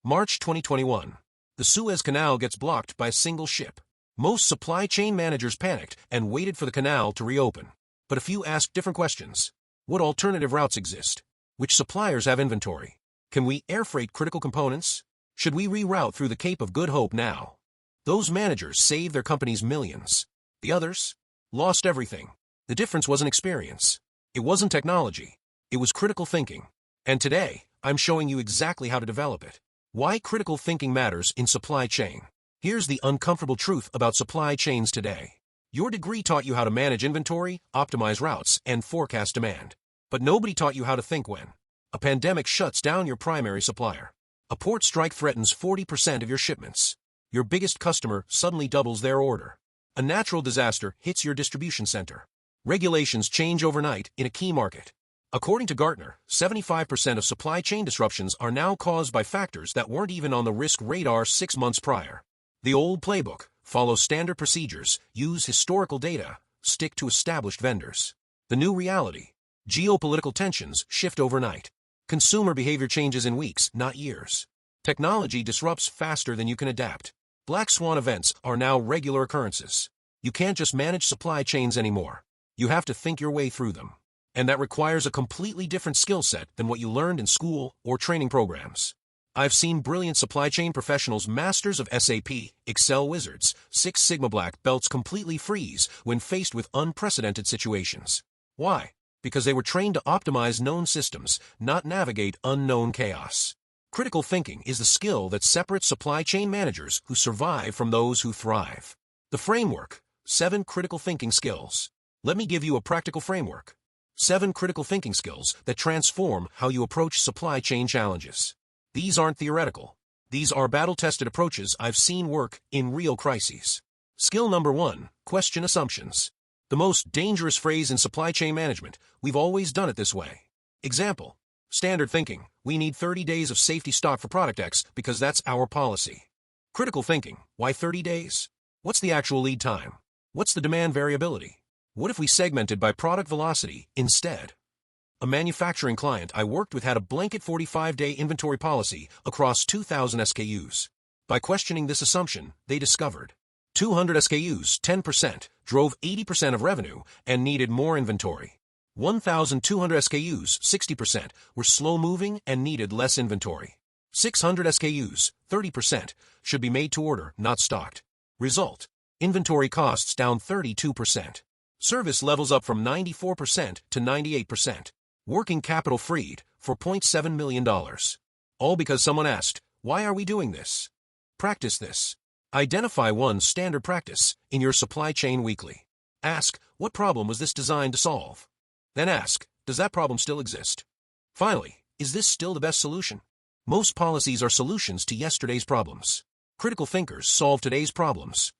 March 2021. The Suez Canal gets blocked by a single ship. Most supply chain managers panicked and waited for the canal to reopen. But a few asked different questions. What alternative routes exist? Which suppliers have inventory? Can we air freight critical components? Should we reroute through the Cape of Good Hope now? Those managers saved their companies millions. The others lost everything. The difference wasn't experience. It wasn't technology. It was critical thinking. And today, I'm showing you exactly how to develop it. Why critical thinking matters in supply chain. Here's the uncomfortable truth about supply chains today. Your degree taught you how to manage inventory, optimize routes, and forecast demand. But nobody taught you how to think when a pandemic shuts down your primary supplier. A port strike threatens 40% of your shipments. Your biggest customer suddenly doubles their order. A natural disaster hits your distribution center. Regulations change overnight in a key market. According to Gartner, 75% of supply chain disruptions are now caused by factors that weren't even on the risk radar 6 months prior. The old playbook: follow standard procedures, use historical data, stick to established vendors. The new reality: geopolitical tensions shift overnight. Consumer behavior changes in weeks, not years. Technology disrupts faster than you can adapt. Black swan events are now regular occurrences. You can't just manage supply chains anymore. You have to think your way through them. And that requires a completely different skill set than what you learned in school or training programs. I've seen brilliant supply chain professionals, masters of SAP, Excel wizards, Six Sigma black belts completely freeze when faced with unprecedented situations. Why? Because they were trained to optimize known systems, not navigate unknown chaos. Critical thinking is the skill that separates supply chain managers who survive from those who thrive. The framework: 7 critical thinking skills. Let me give you a practical framework. 7 critical thinking skills that transform how you approach supply chain challenges. These aren't theoretical. These are battle-tested approaches I've seen work in real crises. Skill number 1: question assumptions. The most dangerous phrase in supply chain management: we've always done it this way. Example: standard thinking: we need 30 days of safety stock for product X because that's our policy. Critical thinking: why 30 days? What's the actual lead time? What's the demand variability? What if we segmented by product velocity instead? A manufacturing client I worked with had a blanket 45-day inventory policy across 2,000 SKUs. By questioning this assumption, they discovered 200 SKUs, 10%, drove 80% of revenue and needed more inventory. 1,200 SKUs, 60%, were slow-moving and needed less inventory. 600 SKUs, 30%, should be made to order, not stocked. Result: inventory costs down 32%. Service levels up from 94% to 98%. Working capital freed for $0.7 million. All because someone asked, why are we doing this? Practice this. Identify one standard practice in your supply chain weekly. Ask, what problem was this designed to solve? Then ask, does that problem still exist? Finally, is this still the best solution? Most policies are solutions to yesterday's problems. Critical thinkers solve today's problems.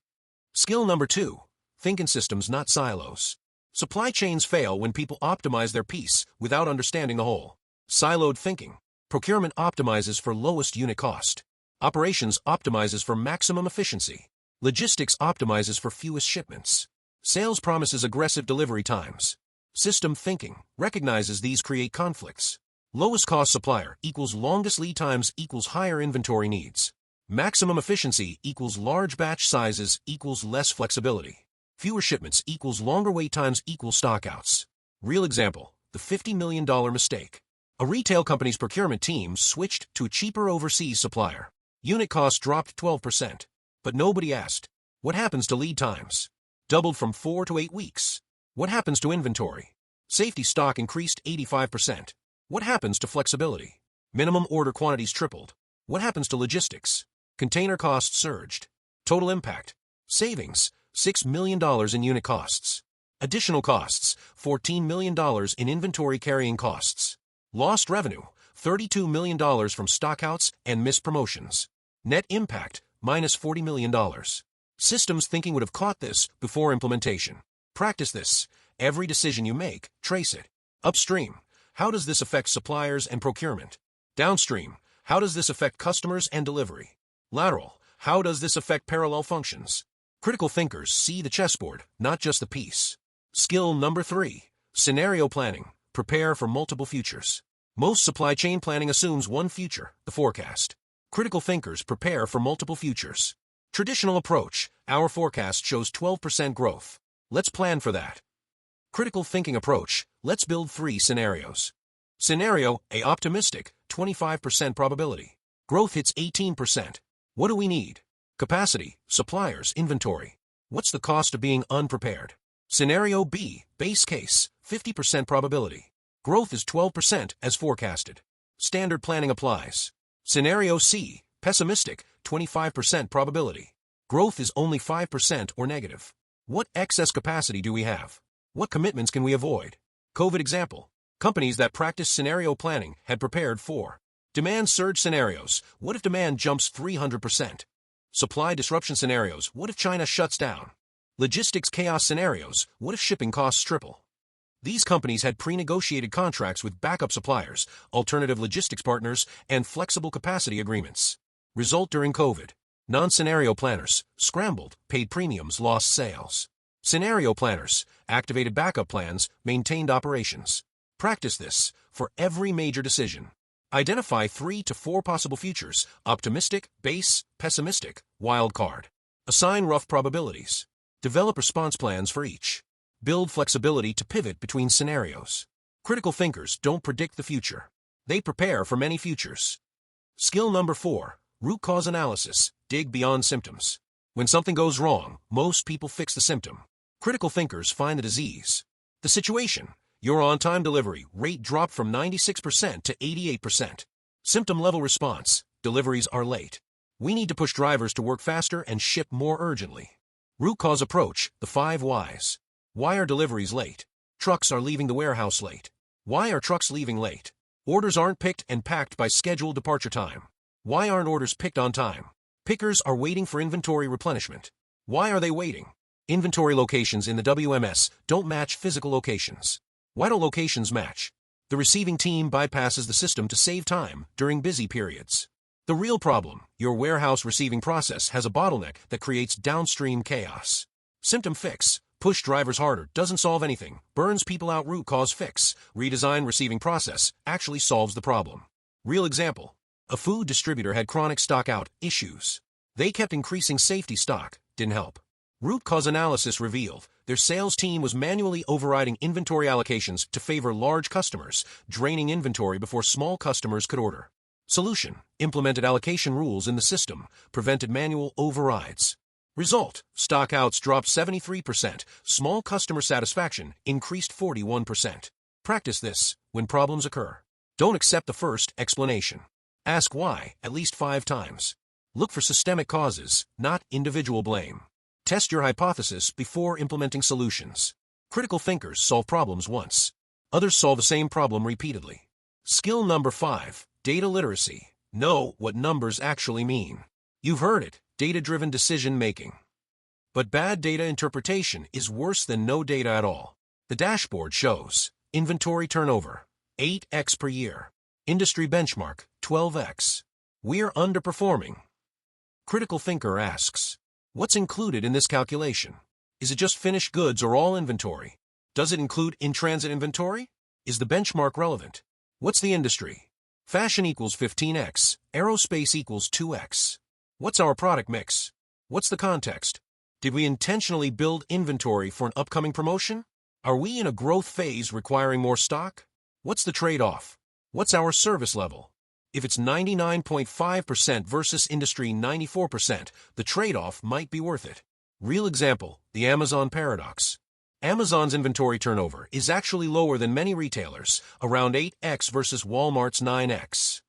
Skill number 2: think in systems, not silos. Supply chains fail when people optimize their piece without understanding the whole. Siloed thinking: procurement optimizes for lowest unit cost. Operations optimizes for maximum efficiency. Logistics optimizes for fewest shipments. Sales promises aggressive delivery times. System thinking recognizes these create conflicts. Lowest cost supplier equals longest lead times equals higher inventory needs. Maximum efficiency equals large batch sizes equals less flexibility. Fewer shipments equals longer wait times equals stockouts. Real example: the $50 million mistake. A retail company's procurement team switched to a cheaper overseas supplier. Unit cost dropped 12%. But nobody asked, what happens to lead times? Doubled from 4 to 8 weeks. What happens to inventory? Safety stock increased 85%. What happens to flexibility? Minimum order quantities tripled. What happens to logistics? Container costs surged. Total impact: savings, $6 million in unit costs. Additional costs: $14 million in inventory carrying costs. Lost revenue: $32 million from stockouts and missed promotions. Net impact: minus $40 million. Systems thinking would have caught this before implementation. Practice this. Every decision you make, trace it. Upstream: how does this affect suppliers and procurement? Downstream: how does this affect customers and delivery? Lateral: how does this affect parallel functions? Critical thinkers see the chessboard, not just the piece. Skill number 3: scenario planning. Prepare for multiple futures. Most supply chain planning assumes one future, the forecast. Critical thinkers prepare for multiple futures. Traditional approach, our forecast shows 12% growth. Let's plan for that. Critical thinking approach, let's build 3 scenarios. Scenario A, optimistic, 25% probability. Growth hits 18%. What do we need? Capacity, suppliers, inventory. What's the cost of being unprepared? Scenario B, base case, 50% probability. Growth is 12% as forecasted. Standard planning applies. Scenario C, pessimistic, 25% probability. Growth is only 5% or negative. What excess capacity do we have? What commitments can we avoid? COVID example. Companies that practice scenario planning had prepared for demand surge scenarios. What if demand jumps 300%? Supply disruption scenarios. What if China shuts down? Logistics chaos scenarios. What if shipping costs triple? These companies had pre-negotiated contracts with backup suppliers, alternative logistics partners, and flexible capacity agreements. Result during COVID. Non-scenario planners scrambled, paid premiums, lost sales. Scenario planners activated backup plans, maintained operations. Practice this for every major decision. Identify 3 to 4 possible futures: optimistic, base, pessimistic, wild card. Assign rough probabilities. Develop response plans for each. Build flexibility to pivot between scenarios. Critical thinkers don't predict the future. They prepare for many futures. Skill number 4, root cause analysis. Dig beyond symptoms. When something goes wrong, most people fix the symptom. Critical thinkers find the disease. The situation. Your on-time delivery rate dropped from 96% to 88%. Symptom level response. Deliveries are late. We need to push drivers to work faster and ship more urgently. Root cause approach. The 5 whys. Why are deliveries late? Trucks are leaving the warehouse late. Why are trucks leaving late? Orders aren't picked and packed by scheduled departure time. Why aren't orders picked on time? Pickers are waiting for inventory replenishment. Why are they waiting? Inventory locations in the WMS don't match physical locations. Why don't locations match? The receiving team bypasses the system to save time during busy periods. The real problem, your warehouse receiving process has a bottleneck that creates downstream chaos. Symptom fix. Push drivers harder doesn't solve anything. Burns people out. Root cause fix. Redesign receiving process actually solves the problem. Real example. A food distributor had chronic stock out issues. They kept increasing safety stock. Didn't help. Root cause analysis revealed their sales team was manually overriding inventory allocations to favor large customers, draining inventory before small customers could order. Solution. Implemented allocation rules in the system, prevented manual overrides. Result. Stockouts dropped 73%. Small customer satisfaction increased 41%. Practice this when problems occur. Don't accept the first explanation. Ask why at least 5 times. Look for systemic causes, not individual blame. Test your hypothesis before implementing solutions. Critical thinkers solve problems once. Others solve the same problem repeatedly. Skill number 5, data literacy. Know what numbers actually mean. You've heard it, data-driven decision-making. But bad data interpretation is worse than no data at all. The dashboard shows inventory turnover, 8x per year. Industry benchmark, 12x. We're underperforming. Critical thinker asks, what's included in this calculation? Is it just finished goods or all inventory? Does it include in-transit inventory? Is the benchmark relevant? What's the industry? Fashion equals 15x, aerospace equals 2x. What's our product mix? What's the context? Did we intentionally build inventory for an upcoming promotion? Are we in a growth phase requiring more stock? What's the trade-off? What's our service level? If it's 99.5% versus industry 94%, the trade-off might be worth it. Real example, the Amazon paradox. Amazon's inventory turnover is actually lower than many retailers, around 8x versus Walmart's 9x.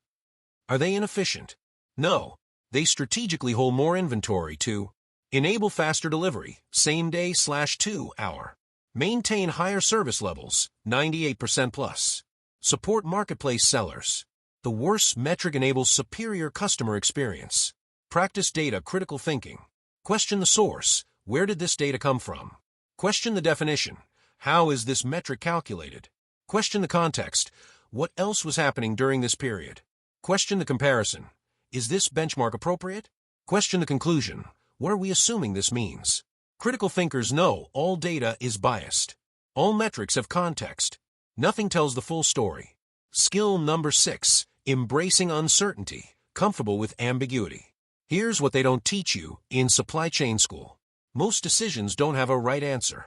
Are they inefficient? No. They strategically hold more inventory to enable faster delivery, same-day/2 hour. Maintain higher service levels, 98% plus. Support marketplace sellers. The worst metric enables superior customer experience. Practice data critical thinking. Question the source. Where did this data come from? Question the definition. How is this metric calculated? Question the context. What else was happening during this period? Question the comparison. Is this benchmark appropriate? Question the conclusion. What are we assuming this means? Critical thinkers know all data is biased. All metrics have context. Nothing tells the full story. Skill number 6, embracing uncertainty. comfortable with ambiguity. Here's what they don't teach you in supply chain school. Most decisions don't have a right answer.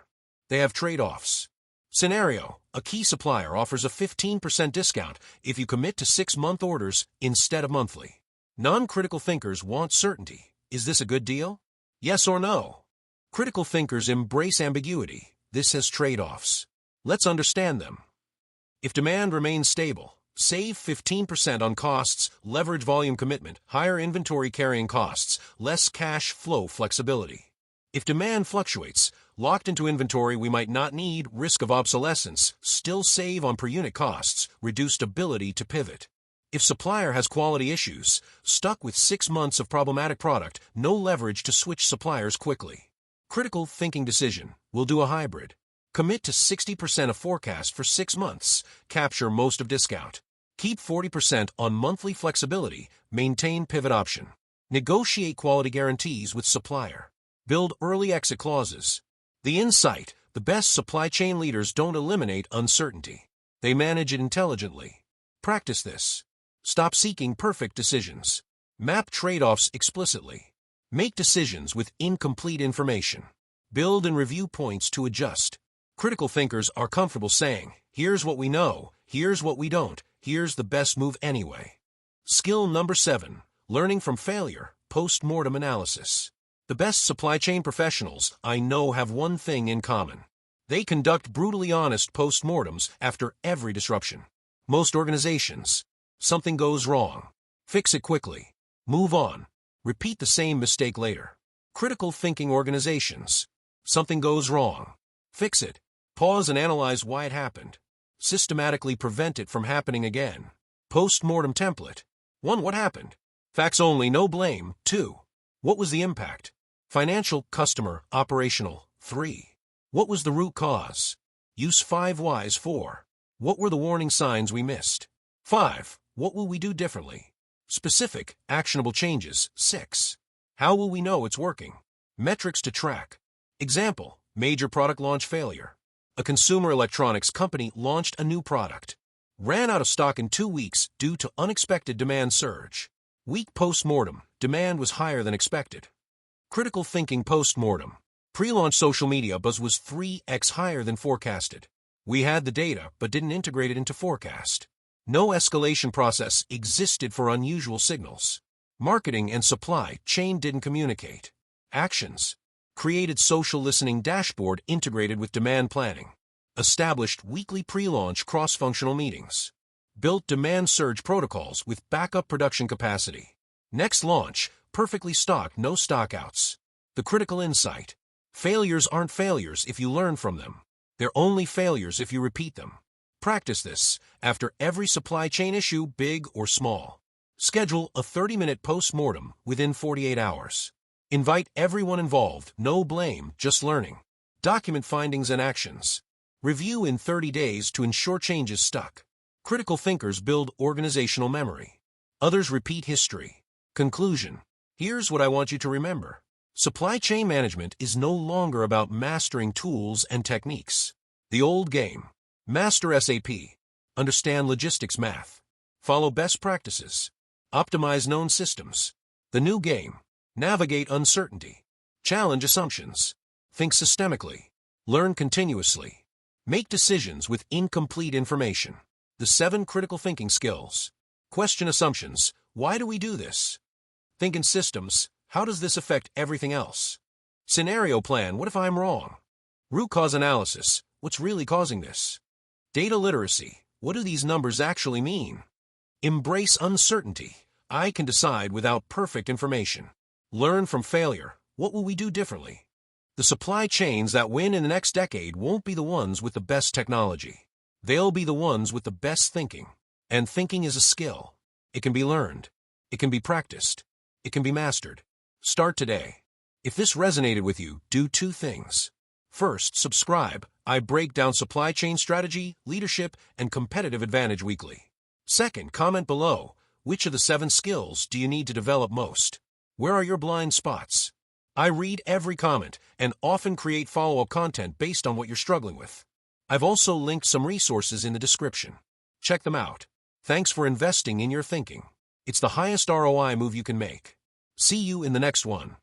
They have trade-offs. Scenario: a key supplier offers a 15% discount if you commit to 6-month orders instead of monthly. Non-critical thinkers want certainty. Is this a good deal? Yes or no? Critical thinkers embrace ambiguity. This has trade-offs. Let's understand them. If demand remains stable, save 15% on costs, leverage volume commitment, higher inventory carrying costs, less cash flow flexibility. If demand fluctuates, locked into inventory we might not need, risk of obsolescence, still save on per unit costs, reduced ability to pivot. If supplier has quality issues, stuck with 6 months of problematic product, no leverage to switch suppliers quickly. Critical thinking decision: we'll do a hybrid. Commit to 60% of forecast for 6 months, capture most of discount. Keep 40% on monthly flexibility, maintain pivot option. Negotiate quality guarantees with supplier. Build early exit clauses. The insight: the best supply chain leaders don't eliminate uncertainty. They manage it intelligently. Practice this. Stop seeking perfect decisions. Map trade-offs explicitly. Make decisions with incomplete information. Build and review points to adjust. Critical thinkers are comfortable saying, here's what we know, here's what we don't, here's the best move anyway. Skill number 7, learning from failure, post-mortem analysis. The best supply chain professionals I know have one thing in common. They conduct brutally honest post-mortems after every disruption. Most organizations: something goes wrong. Fix it quickly. Move on. Repeat the same mistake later. Critical thinking organizations: something goes wrong. Fix it. Pause and analyze why it happened. Systematically prevent it from happening again. Post-mortem template. 1. What happened? Facts only, no blame. 2. What was the impact? Financial, customer, operational. 3. What was the root cause? Use 5 whys. 4. What were the warning signs we missed? 5. What will we do differently? Specific, actionable changes. 6. How will we know it's working? Metrics to track. Example: major product launch failure. A consumer electronics company launched a new product. Ran out of stock in 2 weeks due to unexpected demand surge. Week post-mortem: demand was higher than expected. Critical thinking post-mortem. Pre-launch social media buzz was 3x higher than forecasted. We had the data but didn't integrate it into forecast. No escalation process existed for unusual signals. Marketing and supply chain didn't communicate. Actions: created social listening dashboard integrated with demand planning. Established weekly pre-launch cross-functional meetings. Built demand surge protocols with backup production capacity. Next launch: perfectly stocked, no stockouts. The critical insight: failures aren't failures if you learn from them. They're only failures if you repeat them. Practice this after every supply chain issue, big or small. Schedule a 30-minute post-mortem within 48 hours. Invite everyone involved, no blame, just learning. Document findings and actions. Review in 30 days to ensure changes stuck. Critical thinkers build organizational memory. Others repeat history. Conclusion: here's what I want you to remember. Supply chain management is no longer about mastering tools and techniques. The old game: master SAP, understand logistics math, follow best practices, optimize known systems. The new game: navigate uncertainty, challenge assumptions, think systemically, learn continuously, make decisions with incomplete information. The 7 critical thinking skills. Question assumptions: why do we do this? Think in systems: how does this affect everything else? Scenario plan: what if I'm wrong? Root cause analysis: what's really causing this? Data literacy: what do these numbers actually mean? Embrace uncertainty: I can decide without perfect information. Learn from failure: what will we do differently? The supply chains that win in the next decade won't be the ones with the best technology. They'll be the ones with the best thinking. And thinking is a skill. It can be learned. It can be practiced. It can be mastered. Start today. If this resonated with you, do 2 things. First, subscribe. I break down supply chain strategy, leadership, and competitive advantage weekly. Second, comment below. Which of the 7 skills do you need to develop most? Where are your blind spots? I read every comment and often create follow-up content based on what you're struggling with. I've also linked some resources in the description. Check them out. Thanks for investing in your thinking. It's the highest ROI move you can make. See you in the next one.